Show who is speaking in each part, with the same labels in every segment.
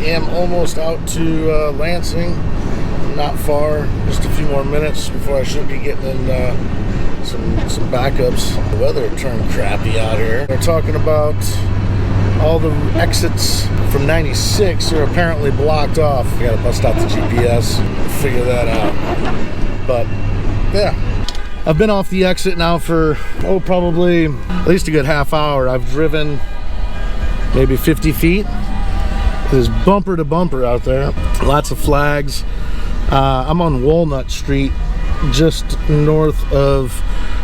Speaker 1: am almost out to Lansing. Not far, just a few more minutes before I should be getting in some backups. The weather turned crappy out here. They're talking about all the exits from 96 are apparently blocked off. I gotta bust out the GPS and figure that out. But yeah, I've been off the exit now for probably at least a good half hour. I've driven maybe 50 feet. There's bumper to bumper out there. Lots of flags. I'm on Walnut Street, just north of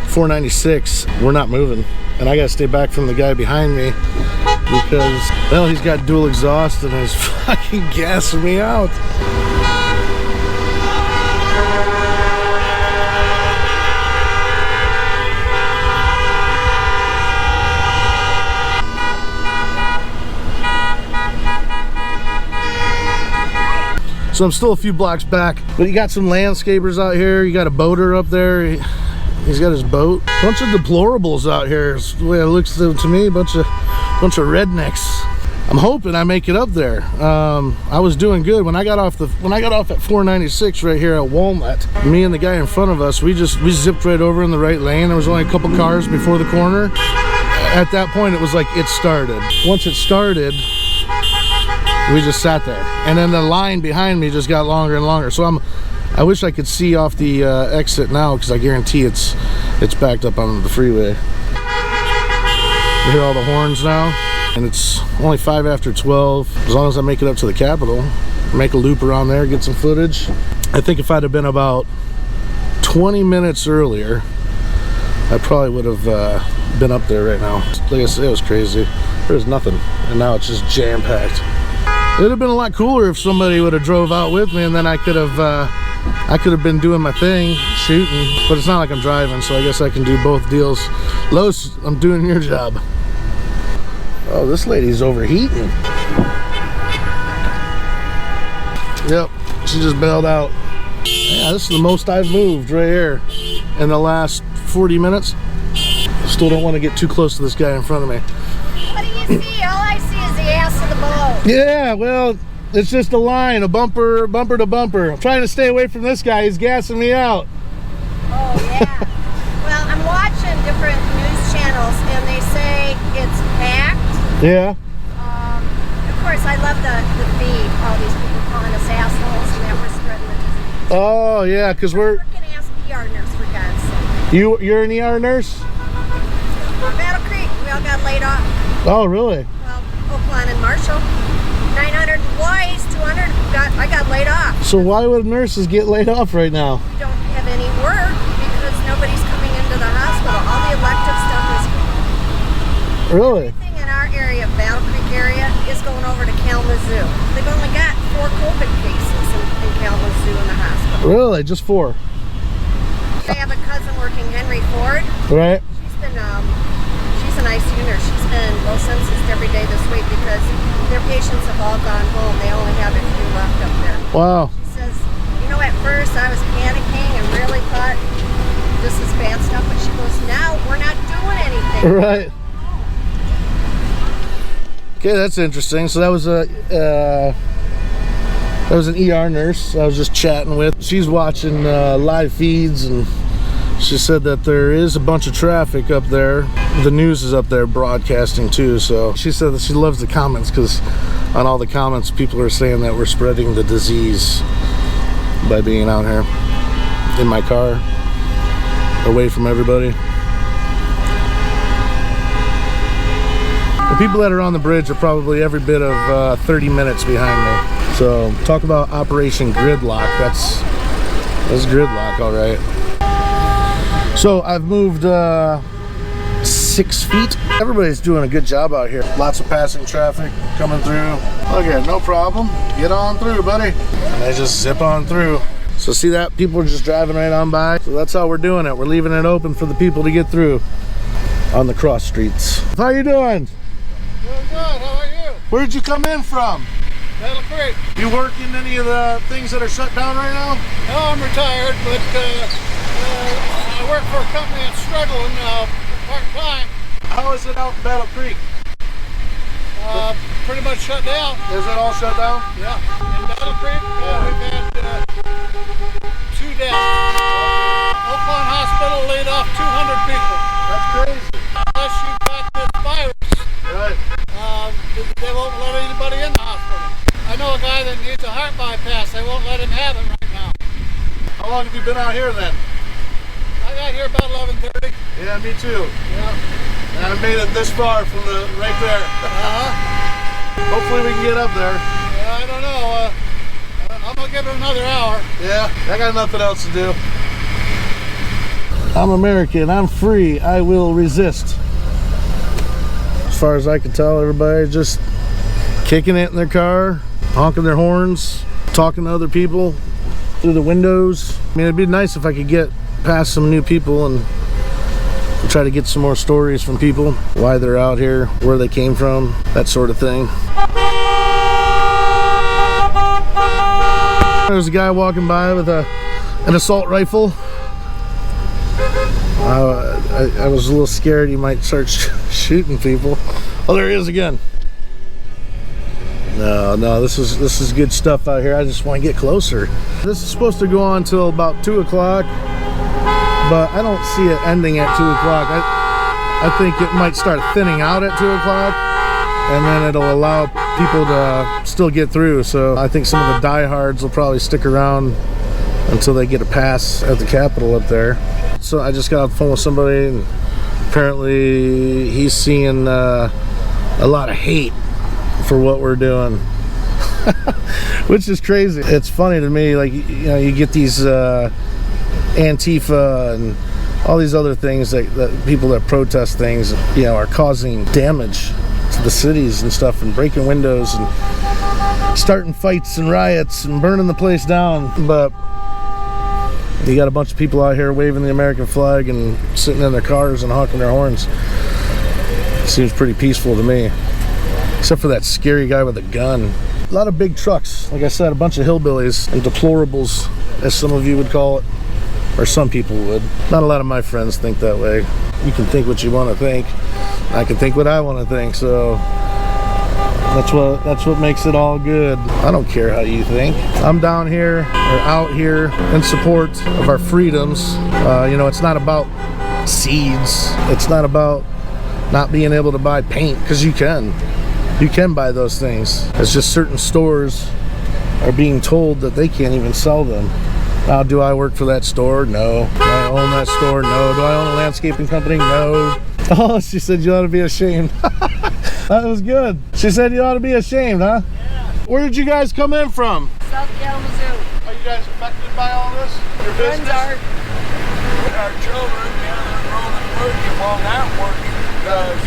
Speaker 1: 496. We're not moving, and I gotta stay back from the guy behind me because, well, he's got dual exhaust and he's fucking gassing me out. So I'm still a few blocks back, but you got some landscapers out here. You got a boater up there. He's got his boat. Bunch of deplorables out here. It's the way it looks to me. Bunch of rednecks. I'm hoping I make it up there. I was doing good when I got off at 496 right here at Walnut. Me and the guy in front of us, we zipped right over in the right lane. There was only a couple cars before the corner. At that point, it was like it started. Once it started, we just sat there, and then the line behind me just got longer and longer. So I wish I could see off the exit now, because I guarantee it's backed up on the freeway. You hear all the horns now, and it's only 5 after 12. As long as I make it up to the Capitol, make a loop around there, get some footage. I think if I'd have been about 20 minutes earlier, I probably would have been up there right now. Like I said, it was crazy. There was nothing, and now it's just jam-packed. It would have been a lot cooler if somebody would have drove out with me, and then I could have been doing my thing, shooting. But it's not like I'm driving, so I guess I can do both deals. Lois, I'm doing your job. Oh, this lady's overheating. Yep, she just bailed out. Yeah, this is the most I've moved right here in the last 40 minutes. Still don't want to get too close to this guy in front of me.
Speaker 2: What do you see? All I see is the ass of the boat.
Speaker 1: Yeah, well, it's just a line, a bumper to bumper. I'm trying to stay away from this guy. He's gassing me out.
Speaker 2: Oh, yeah. Well, I'm watching different news channels, and they say it's packed.
Speaker 1: Yeah.
Speaker 2: Of course, I love the feed. All these people calling us assholes, and that we're spreading the disease.
Speaker 1: Oh, yeah, because we're...
Speaker 2: Freaking ask ER nurse, for God's sake.
Speaker 1: You're an ER nurse?
Speaker 2: Battle Creek, we all got laid off.
Speaker 1: Oh, really?
Speaker 2: Well, Oakland and Marshall. 900 employees, 200 I got laid off.
Speaker 1: So why would nurses get laid off right now?
Speaker 2: We don't have any work because nobody's coming into the hospital. All the elective stuff is gone.
Speaker 1: Really?
Speaker 2: Everything in our area, Battle Creek area, is going over to Kalamazoo. They've only got 4 COVID cases in Kalamazoo in the hospital.
Speaker 1: Really? Just 4?
Speaker 2: I have a cousin working, Henry Ford.
Speaker 1: Right.
Speaker 2: She's an ICU nurse. She's been low census every day this week because their patients have all gone home. They only have a few left up there.
Speaker 1: Wow.
Speaker 2: She says, you know, at first I was panicking and really thought this is bad stuff, but she goes, now we're not doing anything.
Speaker 1: Right. Okay, that's interesting. So that was an ER nurse I was just chatting with. She's watching live feeds, and she said that there is a bunch of traffic up there. The news is up there broadcasting too, so she said that she loves the comments because on all the comments people are saying that we're spreading the disease by being out here in my car away from everybody. The people that are on the bridge are probably every bit of 30 minutes behind me. So talk about Operation Gridlock. That's gridlock, all right. So I've moved 6 feet. Everybody's doing a good job out here. Lots of passing traffic coming through. Okay, no problem. Get on through, buddy. And they just zip on through. So see that? People are just driving right on by. So that's how we're doing it. We're leaving it open for the people to get through on the cross streets. How you doing?
Speaker 3: Doing good. How are you?
Speaker 1: Where'd you come in from?
Speaker 3: Battle Creek.
Speaker 1: You work in any of the things that are shut down right now?
Speaker 3: No, I'm retired, but I work for a company that's struggling part-time.
Speaker 1: How is it out in Battle Creek?
Speaker 3: pretty much shut down.
Speaker 1: Is it all shut down?
Speaker 3: Yeah. In Battle Creek, we've had 2 deaths. Oakland Hospital laid off 200 people.
Speaker 1: That's crazy.
Speaker 3: Unless you've got this virus,
Speaker 1: Right.
Speaker 3: they won't let anybody in the hospital. I know a guy that needs a heart bypass. They won't let him have it right now.
Speaker 1: How long have you been out here then?
Speaker 3: I got here about 11:30.
Speaker 1: Yeah, me too.
Speaker 3: Yeah.
Speaker 1: And I made it this far from the right there. Hopefully we can get up there.
Speaker 3: Yeah, I don't know. I'm gonna give it another hour.
Speaker 1: Yeah, I got nothing else to do. I'm American, I'm free, I will resist. As far as I can tell, everybody's just kicking it in their car, honking their horns, talking to other people through the windows. I mean, it'd be nice if I could get past some new people and try to get some more stories from people, why they're out here, where they came from, that sort of thing. There's a guy walking by with an assault rifle. I was a little scared he might start shooting people. Oh, there he is again. No, this is good stuff out here. I just want to get closer. This is supposed to go on until about 2 o'clock, but I don't see it ending at 2 o'clock. I think it might start thinning out at 2 o'clock, and then it'll allow people to still get through. So I think some of the diehards will probably stick around until they get a pass at the Capitol up there. So I just got off the phone with somebody, and apparently he's seeing a lot of hate for what we're doing. Which is crazy. It's funny to me, like, you know, you get these Antifa and all these other things that people that protest things, you know, are causing damage to the cities and stuff, and breaking windows and starting fights and riots and burning the place down. But you got a bunch of people out here waving the American flag and sitting in their cars and honking their horns. Seems pretty peaceful to me, except for that scary guy with a gun. A lot of big trucks, like I said, a bunch of hillbillies and deplorables, as some of you would call it, or some people would. Not a lot of my friends think that way. You can think what you want to think. I can think what I want to think, so that's what makes it all good. I don't care how you think. I'm down here, or out here, in support of our freedoms. You know, it's not about seeds. It's not about not being able to buy paint, because you can buy those things. It's just certain stores are being told that they can't even sell them. Now, do I work for that store? No. Do I own that store? No. Do I own a landscaping company? No. Oh, she said you ought to be ashamed. That was good. She said you ought to be ashamed, huh?
Speaker 3: Yeah.
Speaker 1: Where did you guys come in from?
Speaker 2: South Kalamazoo.
Speaker 1: Are you guys affected by all this? Your
Speaker 2: Friends
Speaker 1: business?
Speaker 2: are.
Speaker 4: Our children down the road and working while not working because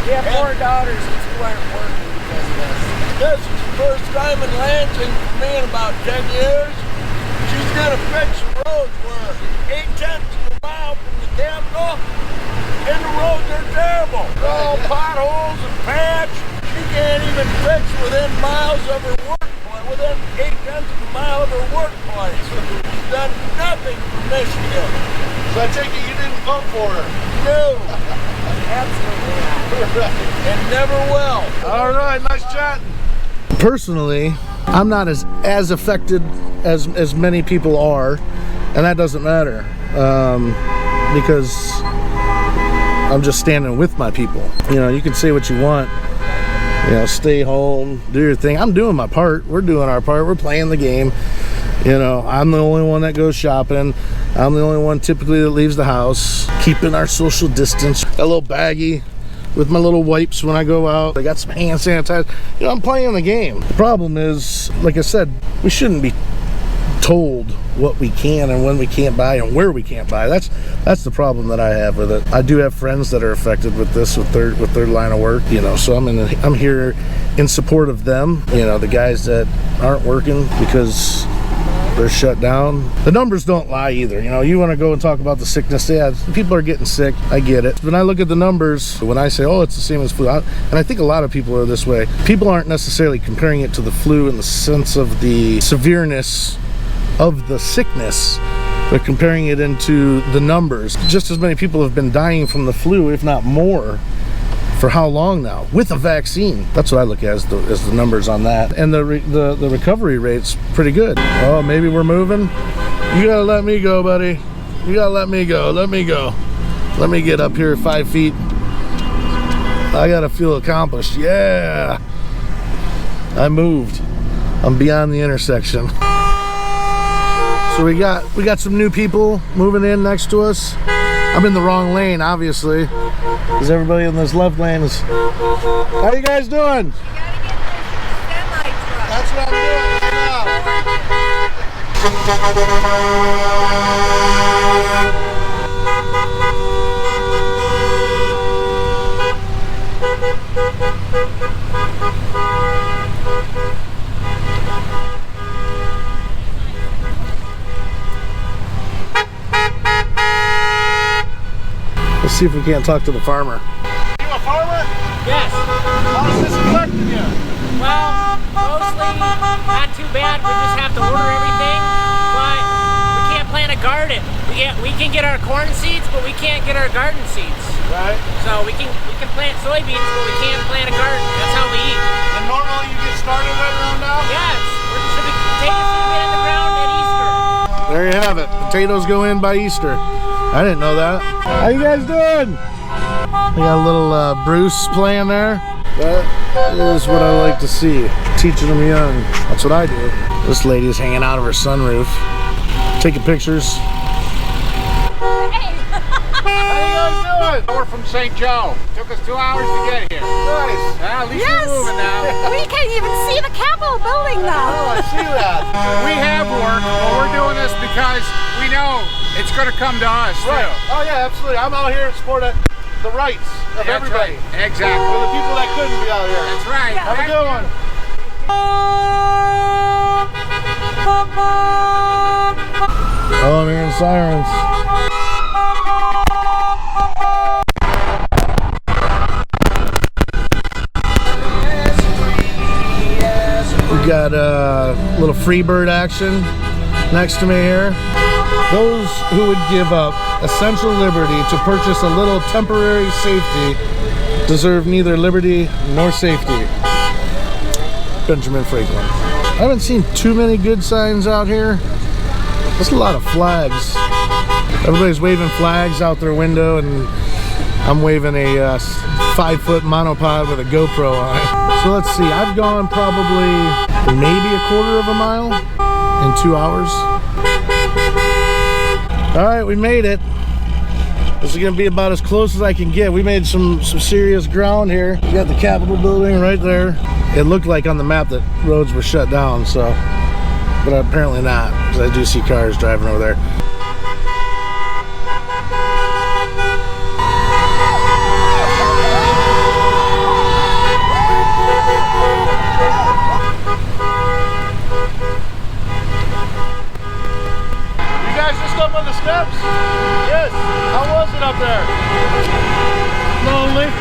Speaker 2: We have 4 daughters and 2 aren't working because of this.
Speaker 4: this is the first time in Lansing for me in about 10 years. She's gonna fix the roads where 8/10 of a mile from the Capitol, and the roads are terrible. They're all potholes and patch. She can't even fix within miles of her workplace, within 8/10 of a mile of her workplace. She's done nothing for Michigan.
Speaker 1: So I take it you didn't vote for her.
Speaker 4: No,
Speaker 2: Absolutely not.
Speaker 4: and never will.
Speaker 1: All right, nice chatting. Personally, I'm not as affected as many people are, and that doesn't matter, because I'm just standing with my people. You know, you can say what you want, you know, stay home, do your thing. I'm doing my part. We're doing our part. We're playing the game. You know, I'm the only one that goes shopping. I'm the only one typically that leaves the house, keeping our social distance. Got a little baggie with my little wipes when I go out. I got some hand sanitizer. You know, I'm playing the game. The problem is, like I said, we shouldn't be told what we can and when we can't buy and where we can't buy. That's the problem that I have with it. I do have friends that are affected with this, with their line of work, you know, so I'm here in support of them, you know, the guys that aren't working because they're shut down. The numbers don't lie either. You know, you want to go and talk about the sickness. Yeah, people are getting sick. I get it. When I look at the numbers, when I say, oh, it's the same as flu, and I think a lot of people are this way, people aren't necessarily comparing it to the flu in the sense of the severeness of the sickness, but comparing it into the numbers. Just as many people have been dying from the flu, if not more, For how long now? With a vaccine. That's what I look at as the numbers on that. And the recovery rate's pretty good. Oh, maybe we're moving. You gotta let me go, buddy. You gotta let me go. Let me go. Let me get up here 5 feet. I gotta feel accomplished. Yeah. I moved. I'm beyond the intersection. So we got some new people moving in next to us. I'm in the wrong lane, obviously, because everybody in this left lane is. How you guys doing?
Speaker 2: You gotta get this semi-truck.
Speaker 1: That's what I'm doing Let's see if we can't talk to the farmer.
Speaker 3: You a farmer?
Speaker 5: Yes.
Speaker 3: How's this affecting you?
Speaker 5: Well, mostly not too bad. We just have to order everything, but we can't plant a garden. We can get our corn seeds, but we can't get our garden seeds.
Speaker 3: Right.
Speaker 5: So we can plant soybeans, but we can't plant a garden. That's how we eat.
Speaker 3: And normally you get started right around now?
Speaker 5: Yes. So the potatoes should be in the ground at Easter.
Speaker 1: There you have it. Potatoes go in by Easter. I didn't know that. How you guys doing? We got a little Bruce playing there. That is what I like to see. Teaching them young. That's what I do. This lady is hanging out of her sunroof, taking pictures.
Speaker 3: How you guys doing? We're from St. Joe. Took us 2 hours to get here. Nice. At least we're moving now.
Speaker 2: We can't even see the Capitol building now.
Speaker 3: Oh, I see that. We have work, but we're doing this because we know it's going to come to us,
Speaker 1: Right.
Speaker 3: too.
Speaker 1: Oh yeah, absolutely. I'm out here to support the rights of
Speaker 3: That's
Speaker 1: everybody.
Speaker 3: right. Exactly.
Speaker 1: For the people that couldn't be out here.
Speaker 3: That's right.
Speaker 1: Have a good one. Oh, I'm hearing sirens. We got a little Freebird action next to me here. Those who would give up essential liberty to purchase a little temporary safety deserve neither liberty nor safety. Benjamin Franklin. I haven't seen too many good signs out here. There's a lot of flags. Everybody's waving flags out their window, and I'm waving a 5-foot monopod with a GoPro on it. So let's see, I've gone probably maybe a quarter of a mile in 2 hours. All right, we made it. This is gonna be about as close as I can get. We made some serious ground here. We got the Capitol building right there. It looked like on the map that roads were shut down, so, but apparently not, because I do see cars driving over there.
Speaker 3: You guys just up on the steps? Yes. How was it up there?
Speaker 1: Lonely.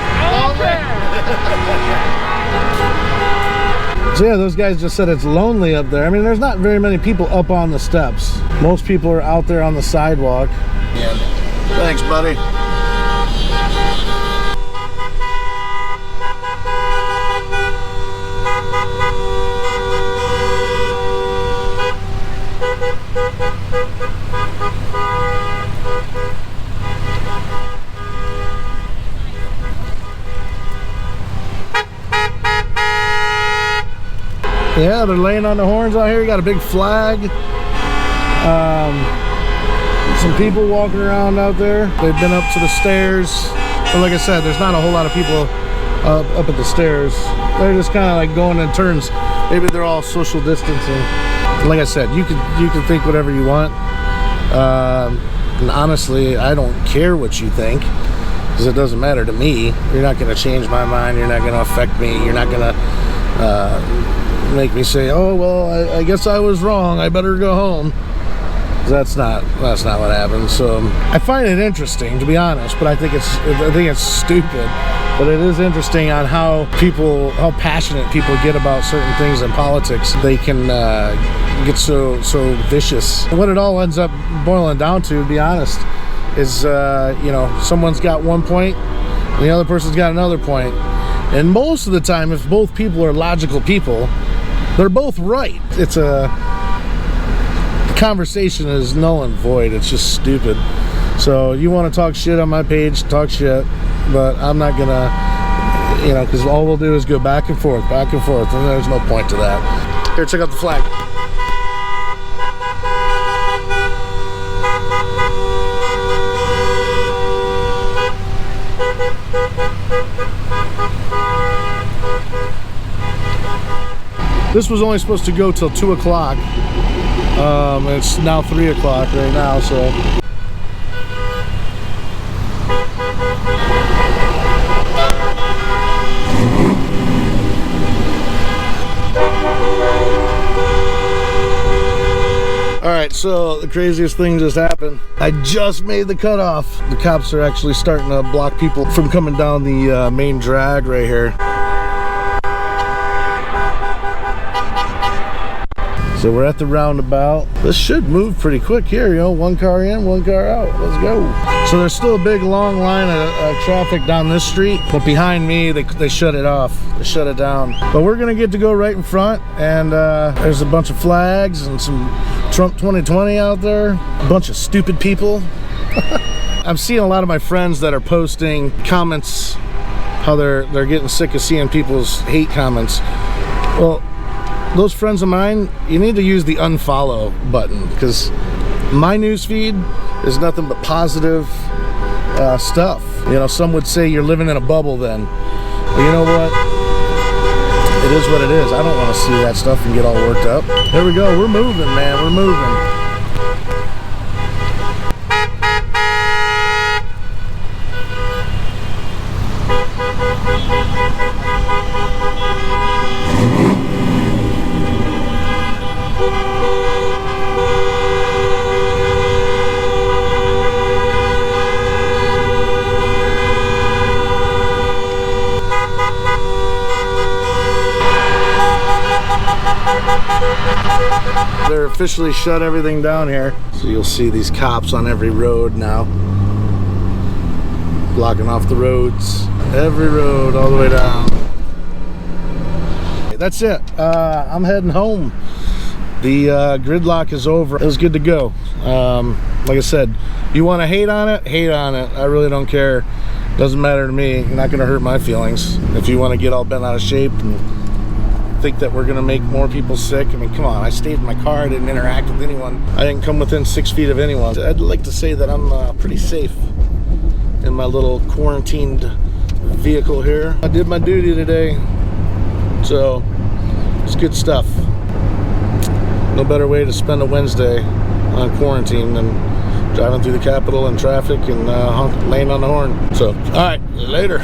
Speaker 1: So yeah, those guys just said it's lonely up there. I mean, there's not very many people up on the steps. Most people are out there on the sidewalk. Yeah. Thanks, buddy. Yeah, they're laying on the horns out here. You got a big flag. Some people walking around out there. They've been up to the stairs. But like I said, there's not a whole lot of people up at the stairs. They're just kind of like going in turns. Maybe they're all social distancing. Like I said, you can think whatever you want. And honestly, I don't care what you think, because it doesn't matter to me. You're not going to change my mind. You're not going to affect me. You're not going to make me say, oh well, I guess I was wrong, I better go home. That's not what happens. So I find it interesting, to be honest, but I think it's stupid. But it is interesting on how passionate people get about certain things in politics. They can get so vicious. What it all ends up boiling down to be honest, is you know, someone's got one point and the other person's got another point. And most of the time, if both people are logical people, they're both right. It's the conversation is null and void. It's just stupid. So you want to talk shit on my page, talk shit, but I'm not gonna, you know, because all we'll do is go back and forth, and there's no point to that. Here, check out the flag. This was only supposed to go till 2 o'clock. It's now 3 o'clock right now, so. Alright, so the craziest thing just happened. I just made the cutoff. The cops are actually starting to block people from coming down the main drag right here. So we're at the roundabout. This should move pretty quick here, you know, one car in, one car out. Let's go. So there's still a big long line of traffic down this street, but behind me, they shut it off. They shut it down. But we're gonna get to go right in front, and there's a bunch of flags and some Trump 2020 out there. A bunch of stupid people. I'm seeing a lot of my friends that are posting comments, how they're getting sick of seeing people's hate comments. Well, those friends of mine, you need to use the unfollow button, because my news feed is nothing but positive stuff. You know, some would say you're living in a bubble then. But you know what? It is what it is. I don't want to see that stuff and get all worked up. There we go. We're moving, man. We're moving. They're officially shut everything down here. So you'll see these cops on every road now. Blocking off the roads. Every road all the way down. That's it. I'm heading home. The gridlock is over. It was good to go. Like I said, you want to hate on it? Hate on it. I really don't care. Doesn't matter to me. You're not going to hurt my feelings. If you want to get all bent out of shape and think that we're gonna make more people sick, I mean, come on. I stayed in my car. I didn't interact with anyone. I didn't come within 6 feet of anyone. I'd like to say that I'm pretty safe in my little quarantined vehicle here. I did my duty today, so it's good stuff. No better way to spend a Wednesday on quarantine than driving through the Capitol in traffic and laying on the horn. So, all right, later.